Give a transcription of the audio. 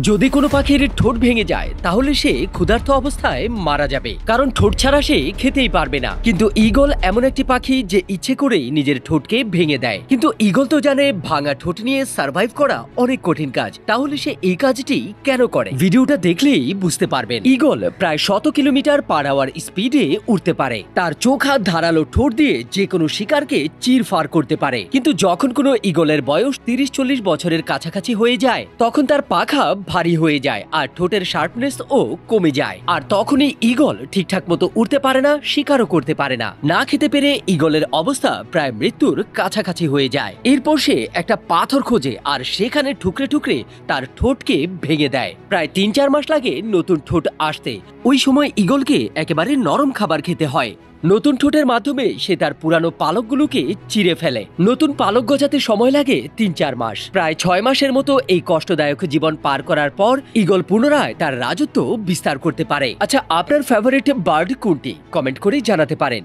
যদি কোনো পাখির ঠোঁট ভেঙে যায় তাহলে সে ক্ষুধার্ত অবস্থায় মারা যাবে, কারণ ঠোঁট ছাড়া সে খেতেই পারবে না। কিন্তু ঈগল এমন একটি পাখি যে ইচ্ছে করেই নিজের ঠোঁটকে ভেঙে দেয়। কিন্তু ঈগল তো জানে ভাঙা ঠোঁট নিয়ে সার্ভাইভ করা অনেক কঠিন কাজ, তাহলে সে এই কাজটি কেন করে? ভিডিওটা দেখলেই বুঝতে পারবেন। ঈগল প্রায় 100 কিলোমিটার পার আওয়ার স্পিডে উড়তে পারে। তার চোখ হাত ধারালো ঠোঁট দিয়ে যে কোনো শিকারকে চিরফার করতে পারে। কিন্তু যখন কোনো ঈগলের বয়স 30-40 বছরের কাছাকাছি হয়ে যায় তখন তার পাখা ভারী হয়ে যায় আর ঠোঁটের শার্পনেস ও কমে যায়। আর তখনই ঈগল ঠিকঠাক মতো উড়তে পারে না, শিকারও করতে পারে না। না খেতে পেরে ঈগলের অবস্থা প্রায় মৃত্যুর কাছাকাছি হয়ে যায়। এরপর সে একটা পাথর খোঁজে আর সেখানে ঠুকরে ঠুকরে তার ঠোঁটকে ভেঙে দেয়। প্রায় 3-4 মাস লাগে নতুন ঠোঁট আসতে। ওই সময় ঈগলকে একেবারে নরম খাবার খেতে হয়। নতুন ঠোঁটের মাধ্যমে সে তার পুরানো পালকগুলোকে চিরে ফেলে। নতুন পালক গজাতে সময় লাগে 3-4 মাস। প্রায় 6 মাসের মতো এই কষ্টদায়ক জীবন পার করার পর ঈগল পুনরায় তার রাজত্ব বিস্তার করতে পারে। আচ্ছা, আপনার ফেভারিট বার্ড কোনটি? কমেন্ট করে জানাতে পারেন।